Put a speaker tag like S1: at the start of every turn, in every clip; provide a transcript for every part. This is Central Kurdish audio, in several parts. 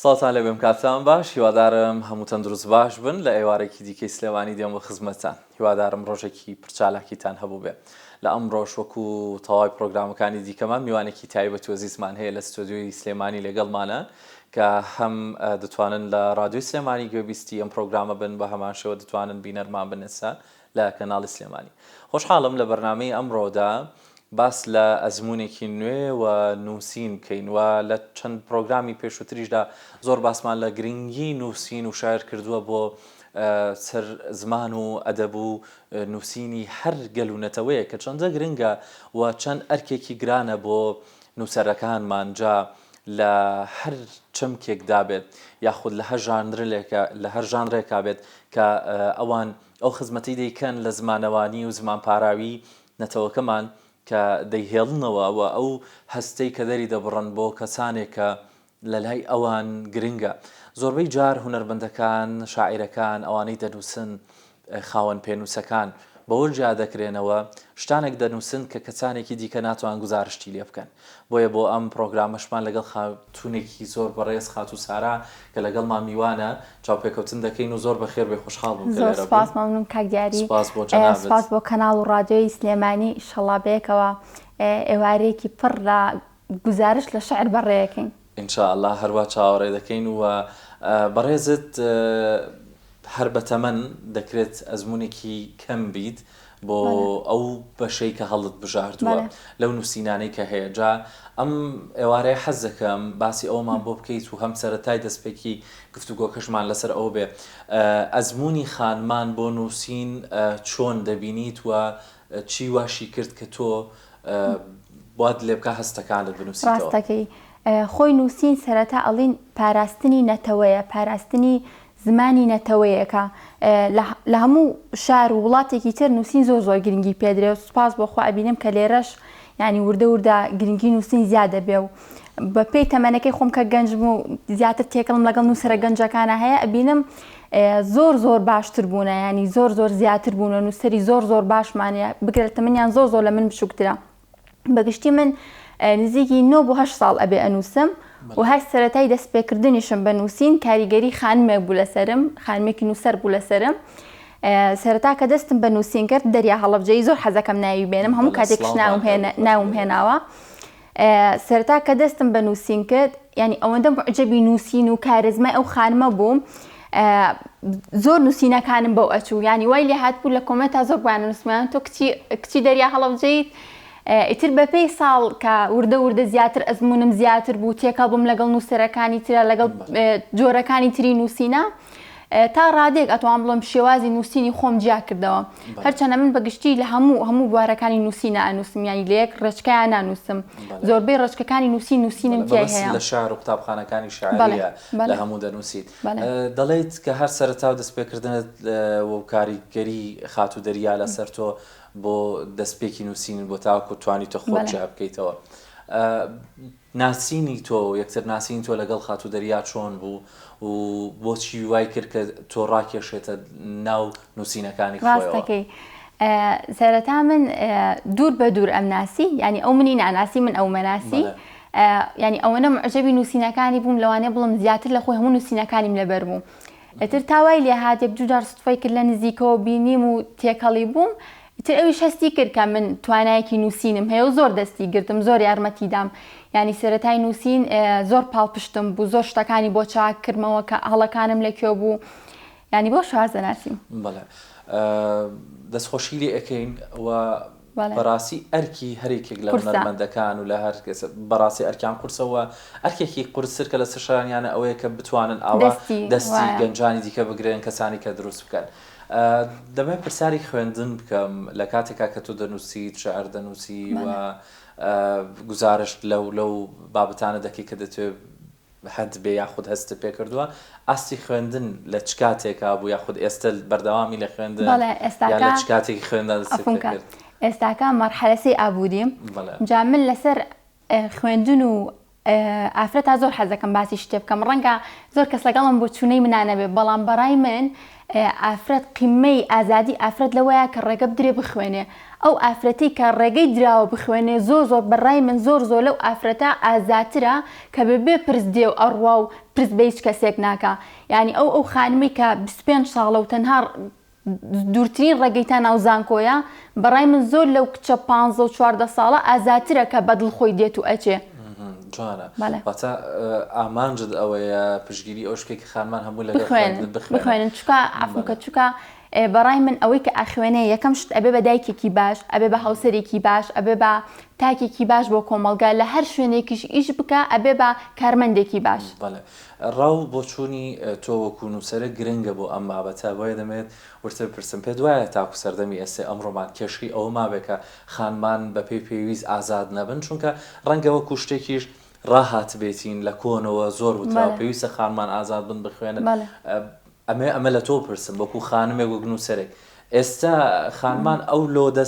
S1: ساڵتان لەبێم کاتتان باش، هیوادارم هەمووتەن دروست باش بن لە ئێوارێکی دیکەی سلێمانی دێم بە خزمەتتان. هیوادارم ڕۆژێکی پرچالاکیتان هەبوو بێ. لە ئەمڕۆژ وەکو تەواوی پرۆگرامەکانی دیکەمان میوانێکی تایبەت و ئەزیزمان هەیە لە ستۆدیۆی سلێمانی لەگەڵمانە کە هەم دەتوانن لە ڕادیۆی سلێمانی گوێبیستی ئەم پرۆگرامە بن، بە هەمان شێوە دەتوانن بینەرمان بنێسان لە کەناڵی سلێمانی. خۆشحاڵم لە بەرنامەی ئەمڕۆدا باس لە ئەزمونێکی نوێ و نووسین بکەین و لە چەند پرۆگرامی پێشووتریشدا زۆر باسمان لە گرنگی نووسین و شاعر کردووە بۆ سەر زمان و ئەدەب و نووسینی هەر گەلوونەتەوەیە کە چەندە گرنگە و چەند ئەرکێکی گرانە بۆ نووسەرەکانمان جا لە هەر چەمکێکدا بێت یاخود لە هەر ژانرێکا بێت کە ئەوان ئەو خزمەتی دەیکەن لە زمانەوانی و زمان پاراوی نەتەوەکەمان کە دەیهێڵنەوە و ئەو هەستەی کە دەری دەبڕن بۆ کەسانێک کە لە لای ئەوان گرنگە. زۆربەی جار هونەربەندەکان، شاعیرەکان، ئەوانەی دەنووسن، خاوەن پێنووسەکان بەوە جیا دەکرێنەوە شتانێک دەنووسن کە کەسانێکی دیکە ناتوان گزارشتی لێ بکەن. بۆیە بۆ ئەم پرۆگرامەشمان لەگەڵ خاتونێکی زۆر بەڕێز خاتوو سارا کە لەگەڵمان میوانە چاوپێکەوتن دەکەین و زۆر بەخێر بێ خۆشحاڵ بووم.
S2: زۆر سپاس مەمنون کاک سپاس بۆ کەناڵ و ڕادیۆی سلێمانی ئینشەڵڵا بەیەکەوە ئێوارەیەکی پڕ لە گزارش لە شەعر بەڕێیەکەین.
S1: ئینشاءالله هەروە چاوەڕێ دەکەین و بەڕێزت هەر بەتەمەن دەکرێت ئەزمونێکی کەم بیت بۆ ئەو بەشەی کە هەڵت بژاردووە لەو نووسینانەی کە هەیە. جا ئەم ئێوارەیە حەز دەکەم باسی ئەومان بۆ بکەیت و هەم سەرەتای دەستپێکی گفتوگۆکەشمان لەسەر ئەو بێ ئەزمونی خانمان بۆ نووسین چۆن دەبینیت و چی واشی کرد کە تۆ بواد لێ بکە هەستەکانت بنووسیتەوە؟
S2: ڕاستەکەی خۆی نووسین سەرەتا ئەڵین پاراستنی نەتەوەیە، پاراستنی زمانی نەتەوەیەکە. لە هەموو شار و وڵاتێکی تر نووسین زۆر زۆر گرنگی پێدرێ و سوپاس بۆ خۆ ئەبینم کە لێرەش ینی وردە وردە گرنگی نووسین زیادە بێ و بە پێی تەمەنەکەی خۆم کە گەنجم و زیاتر تێکەڵم لەگەڵ نووسەرە گەنجەکانە هەیە ئەبینم زۆر زۆر باشتر بوونە، ینی زۆر زۆر زیاتر بوونە، نووسەری زۆر زۆر باشمانەیە بگرێت تەمەنیان زۆر زۆر لە من بچووکترە. بەگشتی من نزیکی 9 بۆ 8 ساڵ ئەبێ ئەنووسم و هەر سەرەتای دەستپێکردنیشم بە نووسین کاریگەری خانمێک بوو لەسرم، خانمێکی نووسەر بوو لەسرم. سەرەتا کە دەستم بە نووسین کرد دەریا هەڵەبجەیی زۆر حەزەکەم ناوی بێنم، هەموو کاتێکش ناوم هێناوە. سەرەتا کە دەستم بە نووسین کرد ینی ئەوەندە معجەبی نووسین و کارزمای ئەو خانمە بووم زۆر نووسینەکانم بەو ئەچوو، ینی وای لێ هاتبوو لە کۆمەنتا زۆر بوانە نووسمان تۆ کچی دەریا هەڵەبجەیت. ئیتر بەپێی ساڵ کە وردە وردە زیاتر ئەزمونم زیاتر بوو، تێکەڵ بووم لەگەڵ نووسەرەکانی ترە، لەگەڵ جۆرەکانی تری نووسینە تا ڕادێک ئەتوان بڵم شێوازی نووسینی خۆم جیا کردەوە. هەرچەندە من بەگشتی لە هەموو بوارەکانی نووسینە ئەنووسم، ینی لە یەک ڕێچکەیان نانووسم، زۆربەی ڕێچکەکانی نووسینم تێ هەیە.
S1: لە شار و قوتابخانەکانی شاعریە لە هەموو دەنووسیت. دەڵێیت کە هەر سەرەتا و دەستپێکردنت و کاریگەری خاتوو دەریا لەسەر تۆ بۆ دەستپێکی نووسین بۆ تاوەکو توانیتە خۆت جیا بکەیتەوە. ناسینی تۆ یەکتر ناسینی تۆ لەگەڵ خاتوو دەریا چۆن بوو و بۆچی وای کرد کە تۆ ڕاکێشێتە ناو نووسینەکانی خۆیەوە؟
S2: ڕاستەکەی سەرەتا من دوور بە دوور ئەم ناسی، ینی ئەو منی ناناسی من ئەو مەناسی، ینی ئەوەنە معجەبی نووسینەکانی بووم لەوانەیە بڵم زیاتر لە خۆی هەموو نووسینەکانیم لەبەر بوو. ئەتر تاوای لێ هات یەک جار سوتفەی کرد لە نزیکەوە بینیم و تێکەڵی بووم. ئیتر ئەویش هەستی کرد کە من توانایەکی نووسینم هەیە و زۆر دەستی گرتم، زۆر یارمەتیدام. ینی سەرەتای نووسین زۆر پاڵپشتم بوو، زۆر شتەکانی بۆ چاک کردمەوە کە هەڵەکانم لەکوێ بوو، ینی بۆ شازە ناسیم.
S1: بەڵێ دەستخۆشی لێ ئەەکەین و بەڕاستی ئەرکی هەرێکێک لە هونەرمەندەکان و لە هەر کەس بەڕاستی ئەرکیان قورسەوە ئەرکێکی قورسر کە لە سەرشانیانە ئەوەیە کە بتوانن ئاوا دەستی گەنجانی دیکە بگرێن کەسانی کە دروست بکەن. دەبێت پرسیاری خوێندن بکەم لە کاتێکا کە تۆ دەنووسیت شەعر دەنووسی و گزارش لەو بابەتانە دەکەی کە دەتوێت هەند بێ یاخود هەست پێ کردووە، ئاستی خوێندن لە چ کاتێکا بوو یاخود ئێستا بەردەوامی لە خوێندن یا لە چ کاتێکی خوێندن دەست پێ کرد؟
S2: ئێستاکە مەرحەلەسەی ئابوودیم، جا من لەسەر خوێندن و ئافرەتا زۆر حەزەکەم باسی شتێ بکەم. ڕەنگە زۆر کەس لەگەڵم بۆ چوونەی منانە بێ، بەڵام بەڕای من ئافرەت قیمەی ئازادی ئافرەت لەوەیە کە ڕێگە بدرێ بخوێنێ ئەو ئافرەتی کە ڕێگەی دراوە بخوێنێ زۆر بەڕای من زۆر لەو ئافرەتە ئازاترە کە بێ پرس دێ و ئەڕوا و پرس بە هیچ کەسێک ناکە یعنی ئەو خانمی کە 25 ساڵە و تەنها دوورترین ڕێگەی تا ناو زانکۆیە بەڕای من زۆر لەو کچە 15 و 14 ساڵە ئازاترە کە بەدڵخۆی دێت و ئەچێ
S1: جوانە واتە ئامانجد ئەوەیە پشگیری ئەو شتێکی خانمان هەموو لە
S2: بخوێنن چکە ئافکە چکە بەڕای من ئەوەی کە ئاخوێنەیە یەکەم شت ئەبێ بە دایکێکی باش ئەبێ بە هاوسەرێکی باش ئەبێ بە تاکێکی باش بۆ کۆمەلگا لە هەر شوێنێکیش ئیش بکە ئەبێ بە کارمەندێکی باش
S1: ڕاو بۆ چوونی تۆ وەکو نووسەرە گرنگە بۆ ئەم بابەتە بۆیە دەمێت ورتە پرسم پێ دوایە تاکو سەردەمی ئێسێ ئەمڕۆمان کێشی ئەوە مابێکە خانمان بە پێویست ئازاد نەبن چونکە ڕەنگە وەکو شتێکیش ڕاهات بێتین لە کۆنەوە زۆر وترا پێویستە خانمان ئازاد بن بخوێنن ئەمە لە تۆ پرسم وەکو خانمێک وەک نووسەرێک ئێستا خانمان ئەو لۆدە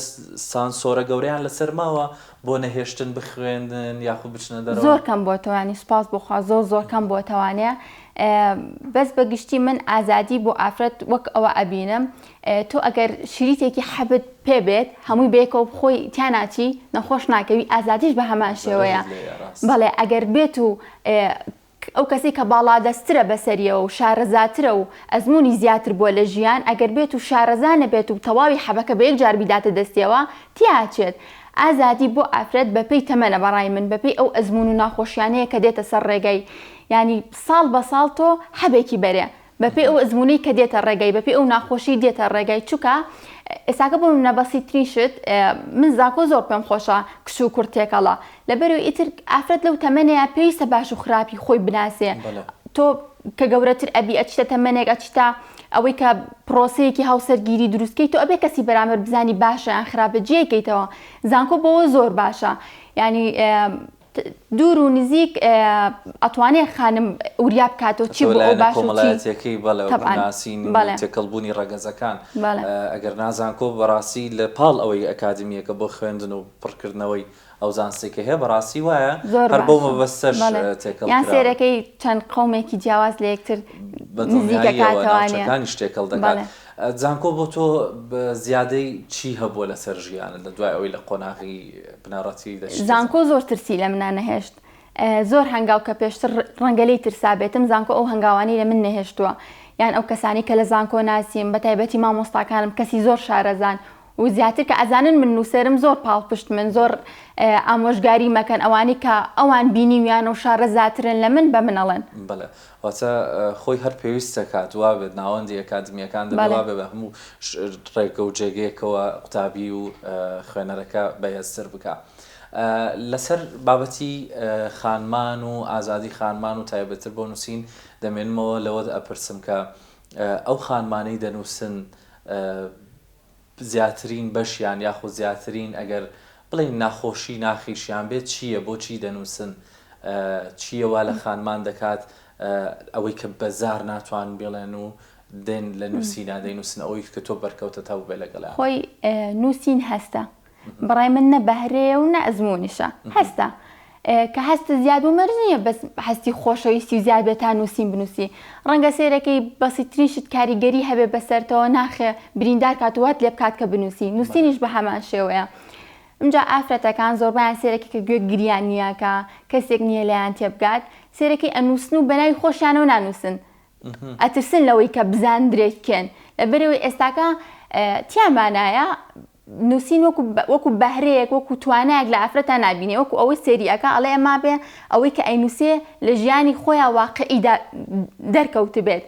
S1: سانسۆرە گەورەیان لەسەر ماوە بۆ نەهێشتن بخوێندن یاخود بچنە دەرەوە
S2: زۆر کەم بۆ تۆوانی سوپاس بۆخوا زۆر کەم بۆ تەوانەیە بەس بەگشتی من ئازادی بۆ ئافرەت وەک ئەوە ئەبینم تۆ ئەگەر شریتێکی حەبت پێ بێت هەمووی بێکەوە بخۆی تیاناچی نەخۆش ناکەوی ئازادیش بە هەمان شێوەیە بەڵێ ئەگەر بێت و ئەو کەسی کە باڵادەسترە بەسەریەوە و شارەزاترە و ئەزمموی زیاتر بۆ لە ژیان ئەگەر بێت و شارەزانە بێت و تەواوی حەبەکە بە یەک جار بیداتە دەستیەوە تیاچێت ئازادی بۆ ئافرەت بەپێی تەمەنە بەڕای من بەپێی ئەو ئەزممون و ناخۆشیانەیە کە دێتە سەر ڕێگەی ینی ساڵ بە ساڵ تۆ حەبێکی بەرێ بەپێی ئەو ئەزممونەی کە دێتە ڕێگەی بەپێی ئەو ناخۆشی دێتە ڕێگەی چووکە ئێساکە بۆ نەبەسیترین شت من زاکۆ زۆر پێم خۆشە کچ و کورتێکەڵە لەبەرەوەی ئیتر ئافرەت لەو تەمەنەیە پێویستە باش و خراپی خۆی بناسێ تۆ کە گەورەتر ئەبی ئەچتە تەمەنێک ئەچتا ئەوەی کە پرۆسەیەکی هاوسەرگیری دروستکەی تۆ ئەبێ کەسی بەرامبەر بزانی باشە یان خراپە جێگەیتەوە زانکۆ بەوە زۆر باشە ینی دوور و نزیک ئەتوانێت خانم وریا بکاتەوە چی بۆ ئەو باش
S1: کۆمەڵایەتیەکەی بەڵێناسین تێکەڵبوونی ڕەگەزەکان ئەگەر نازانکۆ بەڕاستی لە پاڵ ئەوەی ئەکادمیەکە بۆ خوێندن و پڕکردنەوەی ئەو زانستێکە هەیە بەڕاستی وایە هەر بۆ مەبەستەش تێکەڵ
S2: یان سێرەکەی چەند قەومێکی جیاواز لە یەکتر
S1: نزیکەکاتەوانی شتێکەڵ دەکات جانکۆ بۆ تۆ زیادەی چی هەبووە لەسەر ژیانە لە دوای ئەوەی لە قۆناغی بنەڕەتی دەشت
S2: زانکۆ زۆر ترسی لە منە نەهێشت زۆر هەنگاو کە پێشتر ڕەنگەلەی ترسابێتم زانکۆ ئەو هەنگاوانی لە من نەهێشتووە یان ئەو کەسانی کە لە زانکۆ ناسیم بە تایبەتی مامۆستاکانم کەسی زۆر شارەزان و زیاتر کە ئەزانن من نووسەرم زۆر پاڵپشت من زۆر ئامۆژگاری مەکەن ئەوانی کە ئەوان بینیویان و شارەزاترن لە من بە منەڵێن
S1: بەڵێ واتە خۆی هەر پێویستە کات وا بێت ناوەندی ئەکادمیەکان دەبێت بە هەموو ڕێگە و جێگەیەکەوە قوتابی و خوێنەرەکە بەهێزتر بکە لەسەر بابەتی خانمان و ئازادی خانمان و تایبەتر بۆ نووسین دەمێنمەوە لەوە ئەپرسم کە ئەو خانمانەی دەنووسن زیاترین بەشیان یاخود زیاترین ئەگەر بڵێن ناخۆشی ناخیشیان بێت چییە بۆچی دەنووسن چییەوە لە خانمان دەکات ئەوەی کە بەزار ناتوان بێڵێن و دێن لە نووسینا دەینووسن ئەوەی کە تۆ بەرکەوتە تا بێ لەگەڵا
S2: خۆی نووسین هەستە بەڕای من نە بەهرەیە و نە ئەزممونیشە هەستە کە هەستە زیاد و مەرج نییە بەس هەستی خۆشەویستی و زیاد بێت تا نووسین بنووسی ڕەنگە سێرەکەی بەسیترین شت کاریگەری هەبێ بەسەرتەوە ناخێ بریندار کاتوات لێ بکات کە بنووسی نووسینیش بە هەمان شێوەیە ئەمجا ئافرەتەکان زۆربیان سێرەکی کە گوێ گریان نییەکە کەسێک نییە لەیان تێبگات سێرەکەی ئەنووسن و بەناوی خۆشیانەوە نانووسن ئەترسن لەوەی کە بزاندرێت بکەن لەبەرەوەی ئێستاکە تیامانایە نووسین وەکو بەهرەیەک وەکو توانایەک لە ئافرەتە نابینێ وەکو ئەوەی سێریەکە ئەڵێ ئەما بێ ئەوەی کە ئەینووسێ لە ژیانی خۆیان واقعی دەرکەوت بێت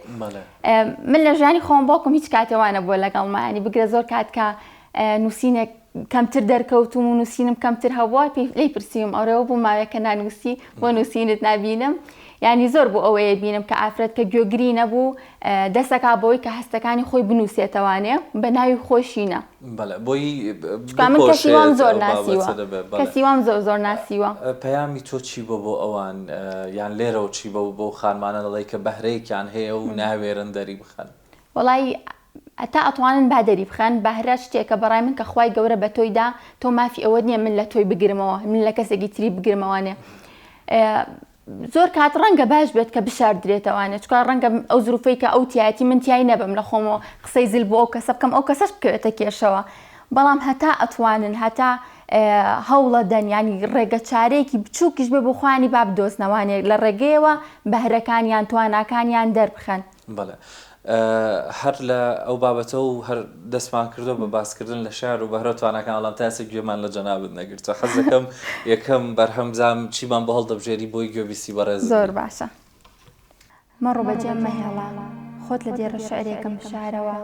S2: من لە ژیانی خۆم باوکم هیچ کاتێوانە بۆ لەگەڵمانی بگرە زۆر کات کە نووسینێک کەمتر دەرکەوتم و نووسینم کەمتر هەبووە لێی پرسیوم ئەوڕێەوە بوو ماوەیەکە نانووسی بۆ نووسینت نبینم ینی زۆر بۆ ئەوەیە بینم کە ئافرەت کە گوێگری نەبوو دەسەکا بۆی کە هەستەکانی خۆی بنووسێتەوانێ بە ناوی خۆشینە من کەسیوام زۆر ناسیوە کەسیوام زۆر ناسیوە
S1: پەیامی تۆ چی بۆ ئەوان یان لێرەوە چی بۆ خانمانە دەڵێ کە بەهرەیەکیان هەیە و ناوێرن دەری بخەن
S2: وەڵی ئەتا ئەتوانن بادەری بخەن بەهرە شتێکە بەڕای من کە خوای گەورە بە تۆی دا تۆ مافی ئەوە نییە من لە تۆی بگرمەوە من لە کەسێکی تری بگرمەوانێ زۆر کات ڕەنگە باش بێت کە بشاردرێتەوانێت چکار ڕەنگە ئەو زروفەی کە ئەو تایەتی من تیای نەبم لە خۆمەوە قسەی زل بۆ ئەو کەسە بکەم ئەو کەسەش بکەوێتە کێشەوە بەڵام هەتا ئەتوانن هەتا هەوڵە دەن ینی ڕێگە چارەیەکی بچووکیش بێ بۆ خوانی با بدۆزنەوانێت لە ڕێگەیەوە بەهرەکانیان تواناکانیان دەربخەن.
S1: بەڵێ هەر لە ئەو بابەتە و هەر دەستمان کردو بە باسکردن لە شار و بەهرە توانەکان وەڵام تاسێک گوێمان لە جەنابت نەگرتە حەز دەکەم یەکەم بەرهەمزام چیمان بە هەڵدەبژێری بۆی گوێبیستی بەڕێز.
S2: زۆر باشە. مەڕۆ بەجێم مەهێڵە خۆت لە دێڕە شعرێکم بشارەوە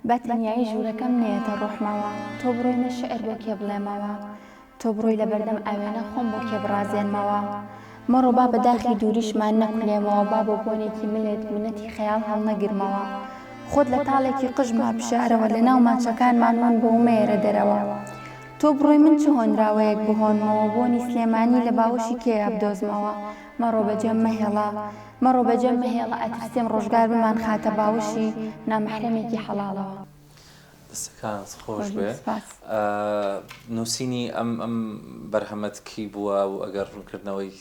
S2: بە تەنیایی ژوورەکەم نێتە ڕۆحمەوە تۆ بڕۆی من شعر بۆ کێ بڵێمەوە تۆ بڕۆی لە بەردەم ئاوێنە خۆم بۆ کێ بڕازێنمەوە مەڕۆ با بە داخی دووریشمان نەکولێمەوە با بۆ بۆنێکی ملێت منەتی خەیاڵ هەڵنەگرمەوە خۆت لە تاڵێکی قژما بشارەوە لە ناو ماچەکانمانوان بۆ مێرە دەرەوە تۆ بڕۆی من چ هۆنراوەیەک بهۆنمەوە بۆنی سلێمانی لە باوەشی کێ بدۆزمەوە مەڕۆ بەجێم مەهێڵە مەڕۆ بەجێم مەهێڵە ئەترسێم ڕۆژگار بمان خاتە باوەشی نامەحرەمێکی حەڵاڵەوە.
S1: دەستەکانت خۆش بێ. نووسینی ئەم بەرهەمەت کی بووە و ئەگەر ڕوونکردنەوەی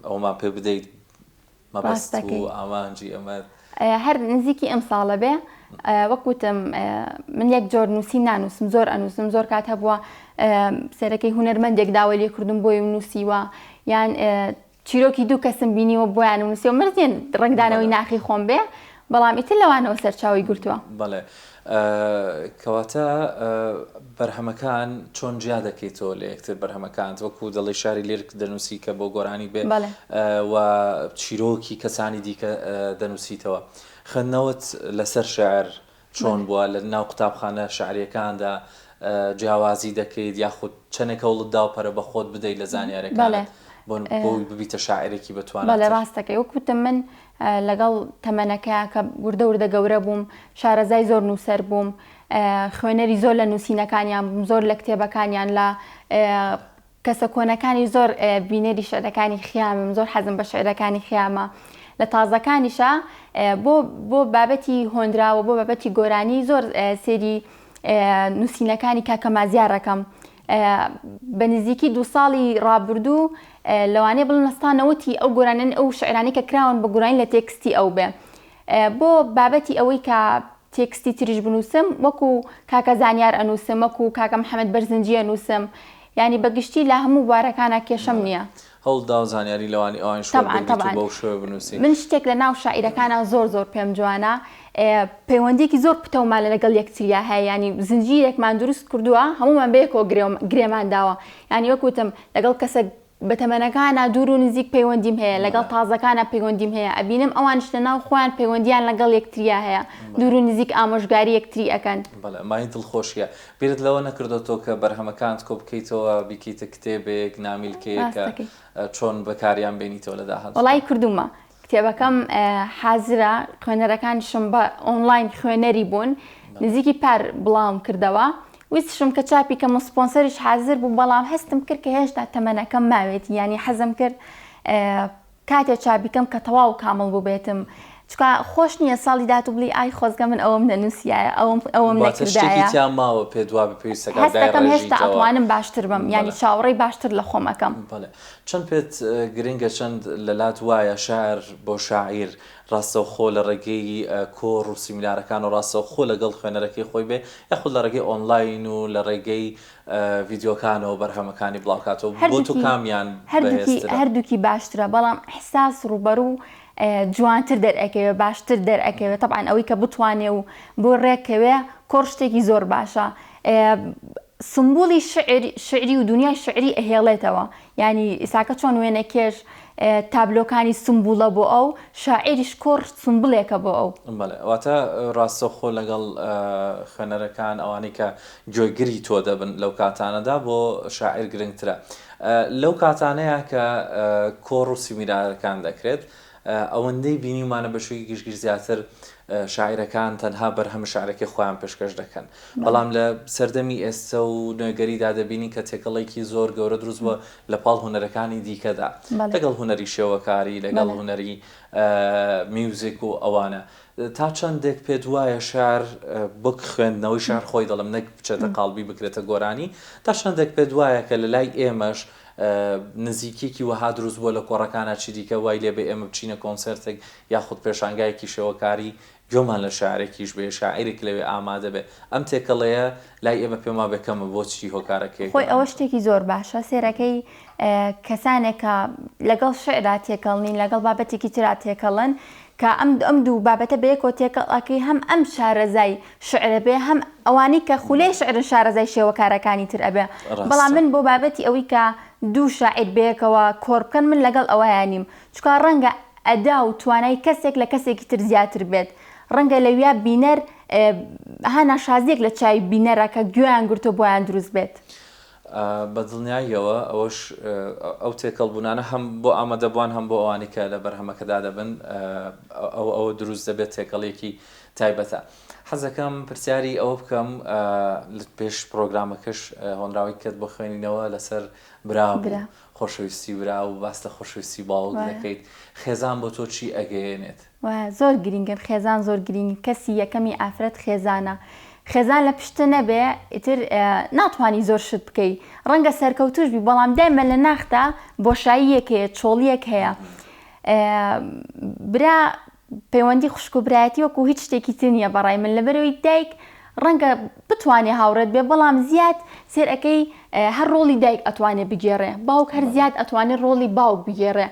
S1: ئەومان پێ بدەیت مەبەست و ئامانجی ئەمە
S2: هەر نزیکی ئەم ساڵە بێ وەکوتم من یەک جۆر نووسی نانووسم زۆر ئەنووسم زۆر کات هەبووە سەرەکەی هونەرمەندێک داوای لێکردم بۆی نووسیوە یان چیرۆکی دوو کەسم بینیوە بۆیان نووسیوە مرزێن ڕنگدانەوەی ناخی خۆم بێ بەڵام ئیتر لەوانەوە سەرچاوی گرتووە.
S1: بەڵێ کەواتە بەرهەمەکان چۆن جیا دەکەیتەوە لە یەکتر بەرهەمەکانت وەکو دەڵی شاری لێرک دەنووسی کە بۆ گۆرانی بێ و چیرۆکی کەسانی دیکە دەنووسیتەوە خوێندنەوەت لەسەر شعر چۆن بووە لە ناو قوتابخانە شعریەکاندا جیاوازی دەکەیت یاخود چەندێک هەوڵت داوپەرە بە خۆت بدەیت لە زانیارەکانت بۆی ببیتە شاعرێکی بتوانێت.
S2: بەڵێ ڕاستەکەی وەکوتم من لەگەڵ تەمەنەکەیە کە وردە وردە گەورە بووم شارەزای زۆر نووسەر بووم خوێنەری زۆر لە نووسینەکانیان بووم زۆر لە کتێبەکانیان لە کەسە کۆنەکانی زۆر بینەری شعرەکانی خیامم زۆر حەزم بە شعرەکانی خیامە لە تازەکانیشە بۆ بابەتی هۆندراوە بۆ بابەتی گۆرانی زۆر سێری نووسینەکانی کاکە مازیارەکەم بە نزیکی 2 ساڵی ڕابردوو لەوانەیە بڵن نستانەوەتی ئەو گۆرانن ئەو شعرانی کە کراون بە گۆرانی لە تێکستی ئەو بێ بۆ بابەتی ئەوەی کە تێکستی تریش بنووسم وەکو کاکە زانیار ئەنووسم وەکو کاکە محەممەد بەرزنجی ئەنووسم ینی بەگشتی لە هەموو بوارەکانە کێشەم نییە.
S1: هەوڵدا و زانیاری لەوانی ئەوان بۆ شوێ بنووسی.
S2: من شتێک لە ناو شاعیرەکانە زۆر پێم جوانە پەیوەندێکی زۆر پتەومان لەگەڵ یەکتریا هەیە ینی زنجیرێکمان دروست کردووە هەمومان بەیەکەوە گرێمان داوە ینی وەکوتم لەگەڵ کەسە بەتەمەنەکانە دوور و نزیک پەیوەندیم هەیە لەگەڵ تازەکانە پەیوەندیم هەیە ئەبینم ئەوانش لە ناو خۆیان پەیوەندیان لەگەڵ یەکتریا هەیە دوور و نزیک ئامۆژگاری یەکتری ئەکەن.
S1: بەڵێ مای دڵخۆشیە بیرت لەوە نەکردەوە کە بەرهەمەکانت کۆ بکەیتەوە بیکەیتە کتێبێک نامیلکەیەکە چۆن بەکاریان بێنیتەوە لە داهات.
S2: وەڵای کردومە کتێبەکەم حازرە خوێنەرەکانیشم بە ئۆنلاین خوێنەری بوون نزیکی پار بڵاوم کردەوە ویستشم کە چاپی کە سپۆنسەریش حازر بوو بەڵام هەستم کرد کە هێشتا تەمەنەکەم ماوێتی ینی حەزم کرد کاتێ چاپیکەم کە تەواو کامل بوو بێتم چکە خۆش نییە ساڵی دات و بڵی ئای خۆزگە من ئەوم نەنووسایە ئەوم نەکردایە
S1: ماوە پێ دووا بپێویستەکە
S2: هەستەکەم هێشتا ئەتوانم باشتر بم ینی چاوەڕێی باشتر لە خۆمەکەم.
S1: چەند پێت گرنگە چەند لەلات وایە شاعر بۆ شاعیر ڕاستەوخۆ لە ڕێگەی کۆڕ و سیمینارەکان و ڕاستەوخۆ لەگەڵ خوێنەرەکەی خۆی بێ یاخود لە ڕێگەی ئۆنلاین و لە ڕێگەی ڤیدیۆکانەوە بەرهەمەکانی بڵاوکاتەوە بۆ تو کامیان
S2: هەردووکی باشترە بەڵام حساس ڕوبەرو جوانتر دەرئەکەوێ باشتر دەرئەکەوێت طبعاً ئەوەی کە بتوانێ و بۆ ڕێکەوێ کۆڕ شتێکی زۆر باشە سمبولی شعری و دنیای شعری ئەهێڵێتەوە ینی ئیساکە چۆن وێنە کێش تابلۆکانی سمبولە بۆ ئەو شاعریش کۆڕ سمبلێکە بۆ ئەو.
S1: واتە ڕاستەوخۆ لەگەڵ خوێنەرەکان ئەوانەی کە گوێگری تۆ دەبن لەو کاتانەدا بۆ شاعیر گرنگترە لەو کاتانەیە کە کۆڕ و سیمینارەکان دەکرێت ئەوەندەی بینیمانە بەشوی گشتگیر زیاتر شاعیرەکان تەنها بەرهەم شعرەکەی خۆیان پێشکەش دەکەن بەڵام لە سەردەمی ئێستا و نوێگەریدا دەبینی کە تێکەڵێکی زۆر گەورە دروست بووە لە پاڵ هونەرەکانی دیکەدا لەگەڵ هونەری شێوەکاری لەگەڵ هونەری میوزیک و ئەوانە تا چەندێک پێت وایە شار بک خوێندنەوەی شار خۆی دەڵم نەک بچێتە قاڵبی بکرێتە گۆرانی تا چەندێک پێت وایە کە لە لای ئێمەش نزیکیکی وەها دروست بووە لە کۆڕەکانە چی دیکە وای لێ بێ ئێمە بچینە کۆنسەرتێک یاخود پێشانگایەکی شێوەکاری گوێمان لە شاعرێکیش بێ شاعیرێک لەوێ ئامادە بێ ئەم تێکەڵەیە لای ئێمە پێما بێکەمە بۆچی هۆکارەکەی
S2: خۆی ئەوە شتێکی زۆر باشە سێرەکەی کەسانێکە لەگەڵ شعرا تێکەڵنین لەگەڵ بابەتێکی ترا تێکەڵن کە ئەم دوو بابەتە بەیەکۆ تێکەڵەکەی هەم ئەم شارەزای شعرە بێ هەم ئەوانی کە خولەی شعرن شارەزای شێوەکارەکانی تر ئەبێ بەڵام من بۆ بابەتی ئەوەی کە دوو شاعیر بەیەکەوە کۆڕ بکەن من لەگەڵ ئەوەیانیم چکە ڕەنگە ئەدا و توانای کەسێک لە کەسێکی تر زیاتر بێت ڕەنگە لەویا بینەر هانا شازێک لە چای بینەرە کە گوێیان گرتۆ بۆیان دروست بێت
S1: بە دڵنیاییەوە ئەوەش ئەو تێکەڵبوونانە هەم بۆ ئامادەبووان هەم بۆ ئەوانی کە لە بەرهەمەکەدا دەبن ئەوە دروست دەبێت تێکەڵێکی تایبەتە حەزەکەم پرسیاری ئەوە بکەم پێش پرۆگرامەکەش هۆنراوی کرد بۆ خوێنینەوە لەسەر برا خۆشەویستی برا و باس لە خۆشەویستی باوک دەکەیت خێزان بۆ تۆ چی ئەگەیەنێت
S2: زۆر گرنگن خێزان زۆر گرنگ کەسی یەکەمی ئافرەت خێزانە خێزان لە پشتە نەبێ ئیتر ناتوانانی زۆر شت بکەی ڕەنگە سەرکەوتوش بی بەڵام دایمە لە ناختا بۆشاییەک هەیە چۆڵیەک هەیە برا پەیوەندی خوشک و برایەتی وەکو هیچ شتێکی تر نییە بەڕای من لەبەرەوەی دایک ڕەنگە بتوانێ هاوڕێت بێ بەڵام زیاد سێرەکەی هەر ڕۆڵی دایک ئەتوانێت بگێڕێ باوک هەر زیاد ئەتوانێت ڕۆڵی باوک بگێڕێ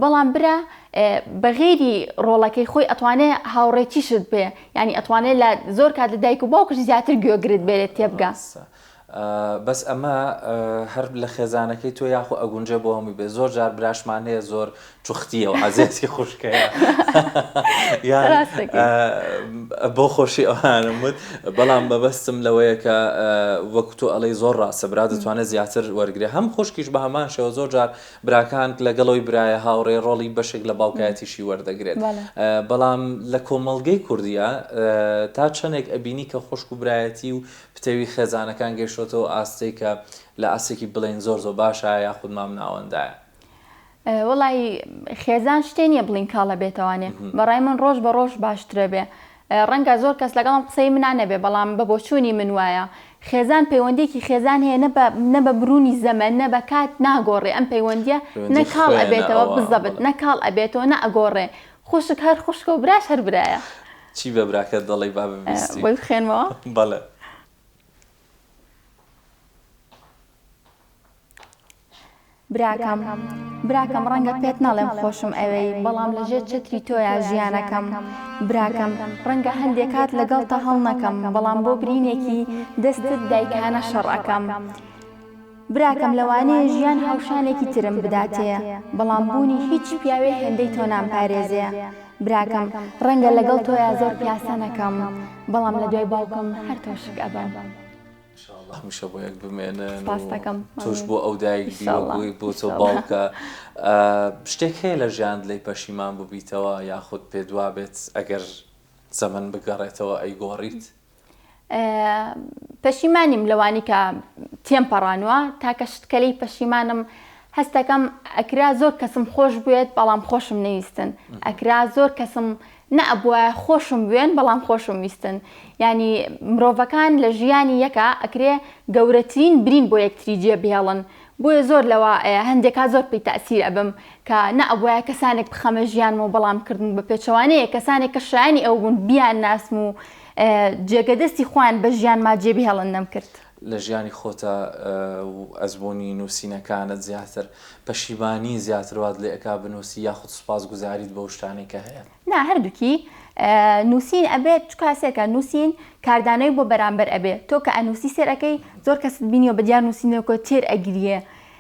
S2: بەڵام برا بەغێری ڕۆڵەکەی خۆی ئەتوانێت هاوڕێکی شت بێ ینی ئەتوانێت لە زۆر کات لە دایک و باوکش زیاتر گوێگرت بێت تێبگا
S1: بەس ئەمە هەر لە خێزانەکەی تۆ یاخۆ ئەگونجە بۆ هەمووی بێ زۆر جار براشمان هەیە زۆر چوختیە و عزیێتی خوشکەیە بۆ خۆشی ئەوانم وت بەڵام بەبەستم لەوەیە کە وەکو تۆ ئەڵەی زۆر ڕاستە برا دەتوانێت زیاتر وەرگێ هەم خوشکیش بە هەمان شێوە زۆر جار براکان لەگەڵەوەی برایە هاوڕێ ڕۆڵی بەشێک لە باوکایەتیشی وەردەگرێت بەڵام لە کۆمەڵگەی کوردیە تا چەندێک ئەبینی کە خوشک و برایەتی و پتەوی خێزانەکان گەیشتەوە ئاستەی کە لە ئاسێکی بڵێن زۆر باشە یاخود مام ناوەندایە
S2: وڵی خێزان شتێ نییە بڵین کاڵە بێتوانێ بەڕای من ڕۆژ بە ڕۆژ باشترە بێ ڕەنگە زۆر کەس لەگەڵم قسەی منانەبێ بەڵام بە بۆچوونی من وایە خێزان پەیوەندێکی خێزان هەیە نە بە برونی زەمن نە بە کات ناگۆڕێ ئەم پەیوەندیە نەکاڵ ئەبێتەوە بزەبت نەکاڵ ئەبێتەوە نە ئەگۆڕێ خوشک هەر خوشکە و براش هەر برایە
S1: چی بە براکەت دەڵی با ببیستی
S2: بۆی بخێنمەوە
S1: بەڵێ
S2: براکەم ڕەنگە پێت ناڵێم خۆشم ئەوەی بەڵام لەژێر چتری تۆیە ژیانەکەم براکەم ڕەنگە هەندێک کات لەگەڵ تە هەڵ نەکەم بەڵام بۆ برینێکی دەستت دایکانە شەڕەکەم براکەم لەوانەیە ژیان هاوشانێکی ترم بداتەیە بەڵام بوونی هیچ پیاوێ هێندەی تۆ نامپارێزەیە براکەم ڕەنگە لەگەڵ تۆیە زۆر پیاسە نەکەم بەڵام لە دوای باوکم هەر تۆشک ئەبم
S1: هەمیشە بۆ یەک بمێنن توش بۆ ئەو دایک بۆ تۆ باوکە شتێک هەیە لە ژیان لێی پەشیمان ببیتەوە یاخود پێ دوا بێت ئەگەر زەمن بگەڕێتەوە ئەیگۆڕیت
S2: پەشیمانیم لەوانی کە تێمپەڕانوە تاکە شتکەلەی پەشیمانم هەستەکەم ئەکرا زۆر کەسم خۆش بێت بەڵام خۆشم نەویستن ئەکرا زۆر کەسم نەبووە خۆشم بوێن بەڵام خۆشم ویستن ینی مرۆڤەکان لە ژیانی یەکە ئەکرێ گەورەترین برین بۆ یەکتری جێبهێڵن بۆیە زۆر لەوە هەندێکا زۆر پێی تەئسیر ئەبم کە نەبووە کەسانێک بخەمە ژیانمە و بەڵامکردن بە پێچەوانەیە کەسانێک کە شایانی ئەو بوون بیان ناسم و جێگەدەستی خوان بە ژیانما جێبهێڵن نەمکرد
S1: لە ژیانی خۆتە ئەزبوونی نووسینەکانت زیاتر پەشیمانی زیاتر وات لێ ئەکا بنووسی یاخود سوپاسگوزاریت بە شتانێک کە هەیە
S2: نا هەردووکی نووسین ئەبێت کاسێکە نووسین کاردانەی بۆ بەرامبەر ئەبێت تۆ کە ئەنووسی سێرەکەی زۆر کەست بینیەوە بە دیار نووسینەوە تێر ئەگریە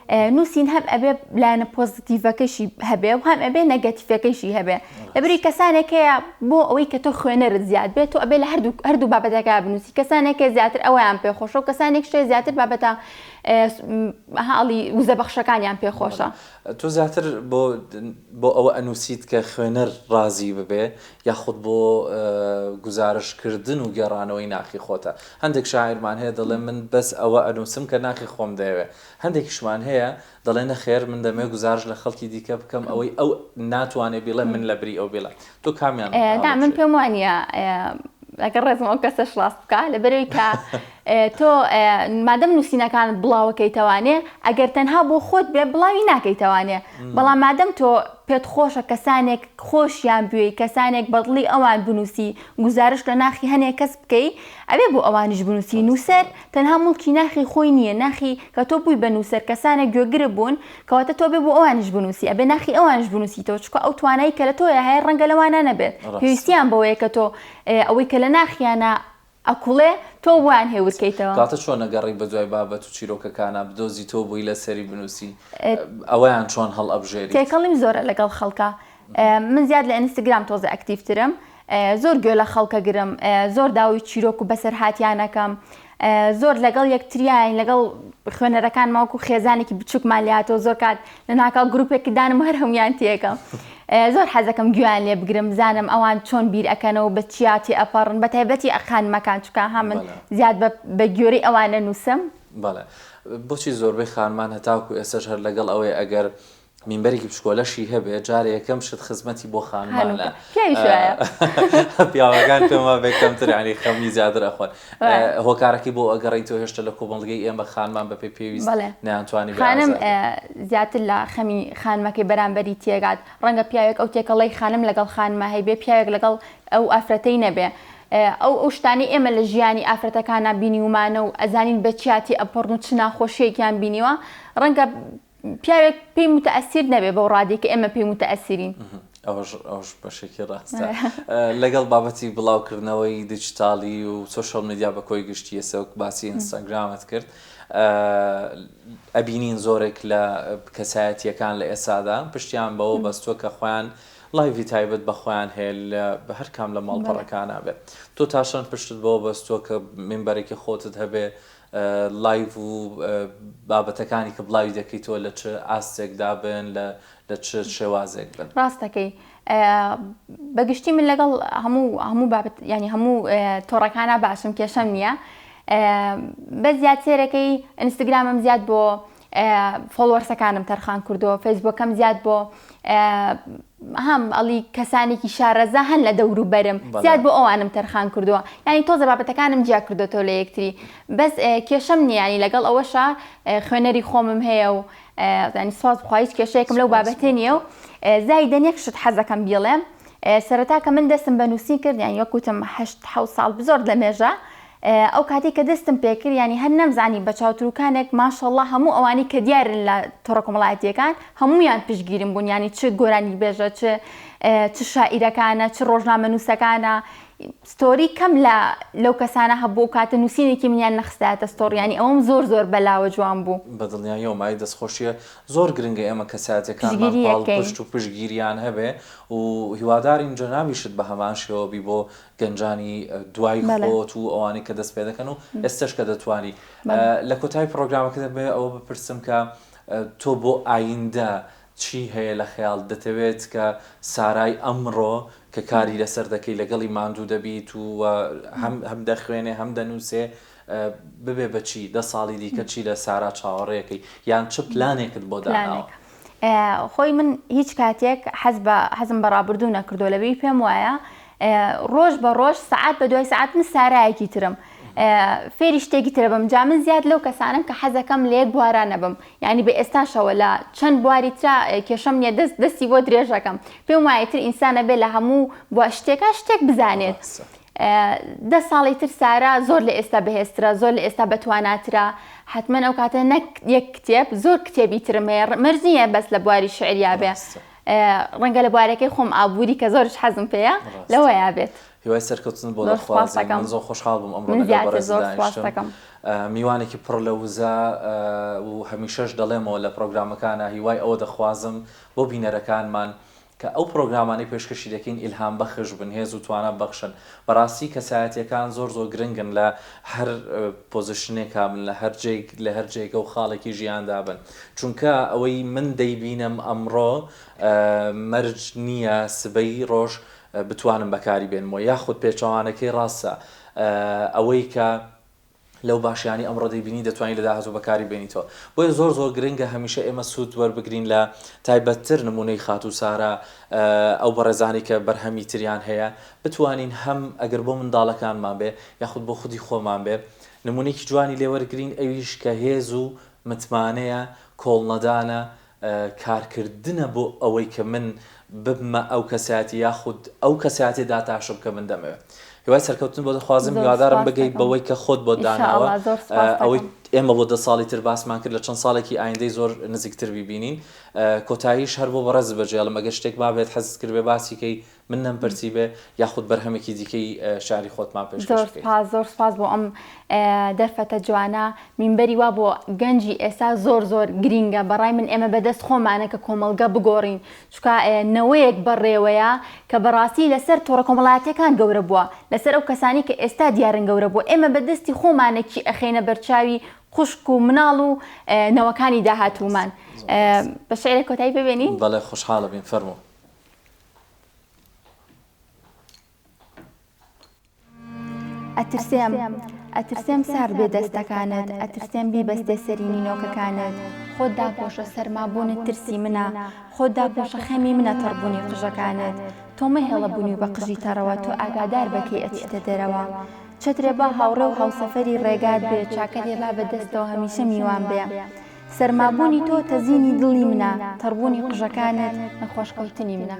S2: نووسین هەم ئەبێ لایەنە پۆزتیڤەکەشی هەبێ و هەم ئەبێ نەگەتیڤەکەشی هەبێ لەبەری کەسانێک هەیە بۆ ئەوەی کە تۆ خوێنەرت زیاد بێت تۆ ئەبێ لە هەردوو بابەتەکە بنووسی کەسانێکە زیاتر ئەوەیان پێخۆشە و کەسانێک شتێ زیاتر بابەتە هاڵی وزەبەخشەکانیان پێخۆشە
S1: تۆ زیاتر بۆ ئەوە ئەنووسیت کە خوێنەر ڕازی ببێ یاخود بۆ گزارشکردن و گەڕانەوەی ناخی خۆتە هەندێک شاعرمان هەیە دەڵێ من بەس ئەوە ئەنووسم کە ناخی خۆم دەیەوێ هەندێکیشمان هەیە دەڵێ نەخێر من دەمێ گزارش لە خەڵکی دیکە بکەم ئەوەی ئەو ناتوانێ بڵێ من لە بری ئەو بڵێ تۆ کامیان
S2: من پێم وانە لەگەڵ ڕێزم ئەو کەسەش ڕاست بکە لەبەرەوەی کە تۆ مادەم نووسینەکانت بڵاوەکەیتەوانێ ئەگەر تەنها بۆ خۆت بێ بڵاوی ناکەیتەوانێ بەڵام مادەم تۆ پێت خۆشە کەسانێک خۆشیان بوێ کەسانێک بەدڵی ئەوان بنووسی گزارش لە ناخی هەنێک کەس بکەی ئەبێ بۆ ئەوانیش بنووسی نووسەر تەنها مڵکی ناخی خۆی نییە ناخی کە تۆ بووی بە نووسەر کەسانێک گوێگرە بوون کەواتە تۆ بێ بۆ ئەوانش بنووسی ئەبێ ناخی ئەوانش بنووسیتەوە چکە ئەو توانایی کە لە تۆیە هەیە ڕەنگە لەوانە نەبێت پێویستیان بەوەیە کە تۆ ئەوەی کە لە ناخیانە ئەکوڵێ تۆ وان هێورکەیتەوە
S1: کاتە چۆن نەگەڕی بە دوای بابەت و چیرۆکەکانە بدۆزی تۆ بووی لە سەری بنووسی ئەوەیان چۆن هەڵ ئەبژێری
S2: تێکەڵیم زۆرە لەگەڵ خەڵکە من زیاد لە ئینستاگرام تۆزە ئەکتیڤترم زۆر گوێ لە خەڵکە گرم زۆر داوای چیرۆک و بەسەر هاتیانەکەم زۆر لەگەڵ یەکتریان لەگەڵ خوێنەرەکان ماوەکو خێزانێکی بچووکمان لاتەوە زۆر کات لە ناکاو گروپێکی دانم هەر هەمویان تێکەم زۆر حەزەکەم گویان لێ بگرم بزانم ئەوان چۆن بیر ئەکەنەوە بە چیاتی ئەپەڕن بە تایبەتی ئەخانمەکان چکە ها من زیاد بە گوێرەی ئەوانە نووسم
S1: بەڵێ بۆچی زۆربەی خانمان هەتاوکو ئێسش هەر لەگەڵ ئەوەی ئەگەر مینبەرێکی بچکۆلەشی هەبێ جارە یەکەم شت خزمەتی بۆ خانمانە پیاوەکان پێما بێکەمتر ینی خەمی زیاتر ئەخۆن هۆکارەکەی بۆ ئەگەڕی تۆ هێشتا لە کۆمەڵگەی ئێمە خانمان بە پێویست نەیانتوانی
S2: خانم زیاتر لە خەمی خانمەکەی بەرامبەری تێگات ڕەنگە پیاوێک ئەو تێکەڵەی خانم لەگەڵ خانمە هەیبێ پیاوێک لەگەڵ ئەو ئافرەتەی نەبێ ئەو شتانی ئێمە لە ژیانی ئافرەتەکانە بینیومانە و ئەزانین بە چیاتی ئەپەڕن و چ ناخۆشیێکیان بینیوە ڕەنگە پیاوێک پێی متەئەسیر نەبێ بەو ڕادێک کە ئێمە پێی متەئەسیرین
S1: ئەوش بەشێکی ڕاستە لەگەڵ بابەتی بڵاوکردنەوەی دیجیتاڵی و سۆشەڵ میدیا بە کۆی گشتی ئێستا باسی ئینستاگرامت کرد ئەبینین زۆرێک لە کەسایەتیەکان لە ئێسادا پشتیان بەوە بەستووە کە خۆیان لایڤی تایبەت بە خۆیان هەیە بە هەر کام لە ماڵپەڕەکانە بێت تۆ تاشان پشتت بەوە بەستووە کە مینبەرێکی خۆتت هەبێ لایڤ و بابەتەکانی کە بڵاوی دەکەیتەوە لە چ ئاستێکدا بن لە چ شێوازێک بن
S2: ڕاستەکەی بەگشتی من لەگەڵ هەموو بابەت ینی هەموو تۆڕەکانە باشم کێشەم نییە بە زیاد سێرەکەی ئینستاگرامم زیاد بۆ فۆلۆوەرسەکانم تەرخان کردووە فەیسبووکەم زیاد بۆ هەم ئەڵی کەسانێکی شارەزا هەن لە دەور و بەرم زیاد بۆ ئەوانم تەرخان کردووە ینی تۆزە بابەتەکانم جیا کردوەوە لە یەکتری بەس کێشەم نییە ینی لەگەڵ ئەوەشە خوێنەری خۆمم هەیە و ینی سواز بخوایش کێشەیەکم لەو بابەتێ نییە و زایدەن یەک شت حەزەکەم بیڵێم سەرەتا کە من دەستم بە نووسین کرد یانی وەکوتم 8 ساڵ بزۆر لە مێژە ئەو کاتێک کە دەستم پێکرد ینی هەر نەمزانی بە چاوتروکانێک ماشەڵڵا هەموو ئەوانی کە دیارن لە تۆڕە کۆمەڵایەتیەکان هەمویان پشتگیرم بوون ینی چ گۆرانی بێژە چ شاعیرەکانە چ ڕۆژنامە نووسەکانە ستۆری کەم لەو کەسانە هەبوو کاتە نووسینێکی منیان نەخستایەتە ستۆریانی ئەوم زۆر بەلاوە جوان بوو
S1: بەدڵنیاییەوە مای دەستخۆشیە زۆر گرنگە ئێمە کەساتەکانمان پشت و پشتگیریان هەبێ و هیوادارین جەنابیشت بە هەمان شێوەبی بۆ گەنجانی دوای خۆت و ئەوانەی کە دەست پێ دەکەن و ئێستش کە دەتوانی لە کۆتایی پرۆگرامەکە دەبێ ئەوە بپرسم کە تۆ بۆ ئایندە چی هەیە لە خەیاڵ دەتەوێت کە سارای ئەمڕۆ کە کاری لەسەر دەکەی لەگەڵی ماندوو دەبیت و هەم دەخوێنێ هەم دەنووسێ ببێ بەچی 10 ساڵی دیکە چی لە سارا چاوەڕێەکەی یان چ پلانێکت بۆ داناوە
S2: خۆی من هیچ کاتێک حەزم بەڕابردوو نەکردو لەبێ پێم وایە ڕۆژ بە ڕۆژ سعات بە دوای سعات من سارایەکی ترم فێری شتێکی ترە بم جا من زیاد لەو کەسانم کە حەزەکەم لە یەک بوارانە بم ینی بە ئێستاشەوە لە چەند بواری ترا کێشەم نیە دەستی بۆ درێژەکەم پێم وایە تر ئینسانە بێ لە هەموو بۆ شتێک بزانێت 10 ساڵی تر سارا زۆر لە ئێستا بەهێزترە زۆر لە ئێستا بەتواناترە حتمما ئەو کاتە نەک یەک کتێب زۆر کتێبی ترم هەیە مەرجیە بەس لە بواری شعریا بێ ڕەنگە لە بوارەکەی خۆم ئابووری کە زۆرش حەزم پێەیە لەوەیە بێت
S1: هیوای سەرکەوتن بۆ دەخوازم من زۆر خۆشحاڵ بووم ئەمڕۆ لەگەڵ بەڕێزدانیشتم میوانێکی پڕ لە وزە و هەمیشەش دەڵێمەوە لە پرۆگرامەکانە هیوای ئەوە دەخوازم بۆ بینەرەکانمان کە ئەو پرۆگرامانی پێشکەشی دەکەین ئیلهام بەخش بن هێز و توانە بەخشن بەڕاستی کەسایەتیەکان زۆر گرنگن لە هەر پۆزیشنێکا من لە هەر جێگە و خاڵێکی ژیاندا بن چونکە ئەوەی من دەیبینم ئەمڕۆ مەرج نییە سبەی ڕۆژ بتوانم بەکاری بێنمەوە یاخود پێچەوانەکەی ڕاستە ئەوەی کە لەو باشیانی ئەمڕۆ دەیبینی دەتوانین لە داهاتوو بەکاری بێنیتەوە بۆیە زۆر گرنگە هەمیشە ئێمە سوود وەربگرین لە تایبەتتر نمونەی خات و سارە ئەو بەڕێزانی کە بەرهەمی تریان هەیە بتوانین هەم ئەگەر بۆ منداڵەکانمان بێ یاخود بۆ خودی خۆمان بێ نمونەیەکی جوانی لێوەرگرین ئەویش کە هێز و متمانەیە کۆڵنەدانە کارکردنە بۆ ئەوەی کە من ببمە ئەو کەساتی یاخود ئەو کەساتی داتاشم کە من دەمەوێت هیوای سەرکەوتن بۆ دەخوازم هیوادارم بگەیت بەوەی کە خۆت بۆ داناوە ئەوەی ئێمە بۆ 10 ساڵی تر باسمان کرد لە چەند ساڵێکی ئایندەی زۆر نزیکتر ببینین کۆتاییش هەر بۆ بەڕێز بەجێڵم ئەگەر شتێک بابێت حەزت کرد بێ باسیکەی من نەمپرسی بێ یاخود بەرهەمێکی دیکەی شاری خۆتمان پێشکەش بکەیت.
S2: زۆر سپاس بۆ ئەم دەرفەتە جوانە مینبەری وا بۆ گەنجی ئێستا زۆر گرینگە بەڕای من ئێمە بەدەست خۆمانە کە کۆمەلگە بگۆڕین چکە نەوەیەک بەڕێوەیە کە بەڕاستی لەسەر تۆڕە کۆمەڵایەتەکان گەورە بووە لەسەر ئەو کەسانی کە ئێستا دیارن گەورە بووە ئێمە بەدەستی خۆمانێکی ئەخێنە بەرچاوی خوشک و مناڵ و نەوەکانی داهاتوومان بە شعرێک کۆتایی ببێنین
S1: بەڵێ خۆشحاڵە بین فەرموو.
S2: ئەترسێم سار بێ دەستەکانت ئەترسێم بیبەستێ سەری نینۆکەکانت خۆت داپۆشە سەرمابوونت ترسی منە خۆت داپۆشە خەمی منە تەڕبوونی قژەکانت تۆمە هێڵەبوونی بە قژی تەڕەوە تۆ ئاگادار بەکەی ئەچیتە دەرەوە چترێ با هاوڕێ و هاوسەفەری ڕێگات بێ چاکەرێ با بەدەستەوە هەمیشە میوان بێ سەرمابوونی تۆ تەزینی دڵی منە تەڕبوونی قژەکانت نەخۆشکەوتنی منە.